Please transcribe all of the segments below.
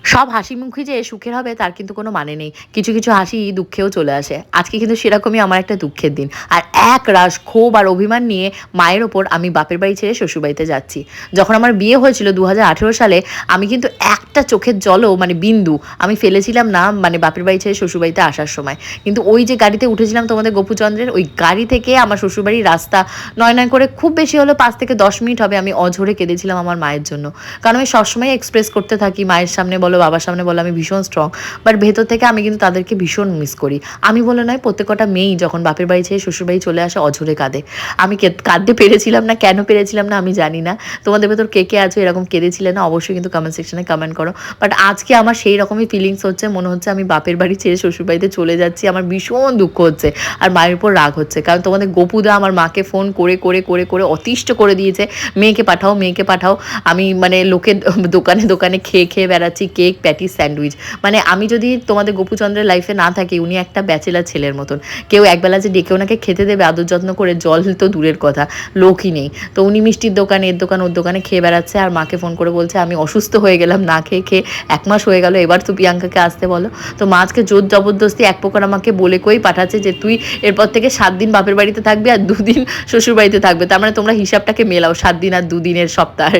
সব হাসি মুখই যে সুখের হবে তার কিন্তু কোনো মানে নেই। কিছু কিছু হাসি দুঃখেও চলে আসে। আজকে কিন্তু সেরকমই আমার একটা দুঃখের দিন। আর এক রাশ ক্ষোভ আর অভিমান নিয়ে মায়ের ওপর আমি বাপের বাড়ি ছেড়ে শ্বশুরবাড়িতে যাচ্ছি। যখন আমার বিয়ে হয়েছিল ২০১৮ সালে, আমি কিন্তু একটা চোখের জলও মানে বিন্দু আমি ফেলেছিলাম না মানে বাপের বাড়ি ছেড়ে শ্বশুরবাড়িতে আসার সময়। কিন্তু ওই যে গাড়িতে উঠেছিলাম তোমাদের গোপুচন্দ্রের, ওই গাড়ি থেকে আমার শ্বশুরবাড়ির রাস্তা নয় নয় করে খুব বেশি হলো ৫ থেকে ১০ মিনিট হবে আমি অঝরে কেঁদেছিলাম আমার মায়ের জন্য। কারণ আমি সবসময় এক্সপ্রেস করতে থাকি মায়ের সামনে বলো বাবার সামনে বলো আমি ভীষণ স্ট্রং, বাট ভেতর থেকে আমি কিন্তু তাদেরকে ভীষণ মিস করি। আমি বলে নয়, প্রত্যেকটা মেয়েই যখন বাপের বাড়ি ছেড়ে শ্বশুরবাড়ি চলে আসে অঝরে কাঁদে। আমি কাঁদতে পেরেছিলাম না, কেন পেরেছিলাম না আমি জানি না। তোমাদের ভেতর কে কে আছো এরকম কেঁদেছিলে না অবশ্যই কিন্তু কমেন্ট সেকশনে কমেন্ট করো। বাট আজকে আমার সেই রকমই ফিলিংস হচ্ছে, মনে হচ্ছে আমি বাপের বাড়ি ছেড়ে শ্বশুরবাড়িতে চলে যাচ্ছি। আমার ভীষণ দুঃখ হচ্ছে আর মায়ের উপর রাগ হচ্ছে, কারণ তোমাদের গোপুদা আমার মাকে ফোন করে করে করে করে অতিষ্ঠ করে দিয়েছে, মেয়েকে পাঠাও মেয়েকে পাঠাও। আমি মানে লোকের দোকানে দোকানে খেয়ে খেয়ে বেড়াচ্ছি কেক প্যাটিস স্যান্ডউইচ। মানে আমি যদি তোমাদের গোপুচন্দ্রের লাইফে না থাকি, উনি একটা ব্যাচেলার ছেলের মতন। কেউ একবেলা যে ডেকে ওনাকে খেতে দেবে আদর যত্ন করে, জল তো দূরের কথা, লোকই নেই। তো উনি মিষ্টির দোকানে এর দোকান ওর দোকানে খেয়ে বেড়াচ্ছে আর মাকে ফোন করে বলছে আমি অসুস্থ হয়ে গেলাম না খেয়ে খেয়ে, ১ মাস হয়ে গেল, এবার তো প্রিয়াঙ্কাকে আসতে বলো। তো মা আজকে জোর জবরদস্তি এক প্রকার আমাকে বলে কই পাঠাচ্ছে যে তুই এরপর থেকে ৭ দিন বাপের বাড়িতে থাকবি আর ২ দিন শ্বশুর বাড়িতে থাকবে। তার মানে তোমরা হিসাবটাকে মেলাও, ৭ দিন আর ২ দিনের সপ্তাহ।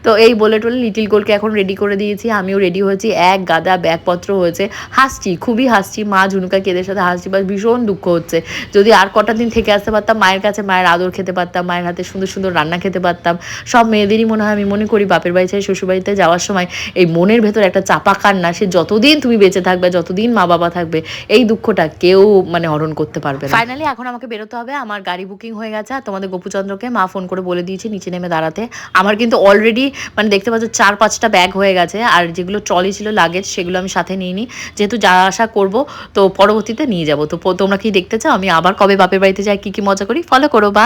তো এই বলে টলে লিটিল গোলকে এখন রেডি করে দিয়েছি, আমিও রেডি হয়েছি, এক গাদা ব্যাগপত্র হয়েছে। হাসছি, খুবই হাসছি, মা ঝুনুকা কেদের সাথে হাসছি, বাস ভীষণ দুঃখ হচ্ছে। যদি আর কটা দিন থেকে আসতে পারতাম মায়ের কাছে, মায়ের আদর খেতে পারতাম, মায়ের হাতে সুন্দর সুন্দর রান্না খেতে পারতাম। সব মেয়েদেরই মনে হয়, আমি মনে করি বাপের বাড়ি ছেড়ে শ্বশুরবাড়িতে যাওয়ার সময় এই মনের ভেতর একটা চাপা কান্না, সে যতদিন তুমি বেঁচে থাকবে, যতদিন মা বাবা থাকবে, এই দুঃখটা কেউ মানে হরণ করতে পারবে না। ফাইনালি এখন আমাকে বেরোতে হবে, আমার গাড়ি বুকিং হয়ে গেছে। আর তোমাদের গোপুচন্দ্রকে মা ফোন করে বলে দিয়েছে নিচে নেমে দাঁড়াতে। আমার কিন্তু অলরেডি মানে দেখতে পাচ্ছ ৪-৫টা ব্যাগ হয়ে গেছে, আর যেগুলো ট্রলি ছিল লাগেজ সেগুলো আমি সাথে নিইনি, যেহেতু যা আশা করবো তো পরবর্তীতে নিয়ে যাবো। তো তোমরা কি দেখতে চাও আমি আবার কবে বাপের বাড়িতে যাই, কি কি মজা করি, ফলো করো বা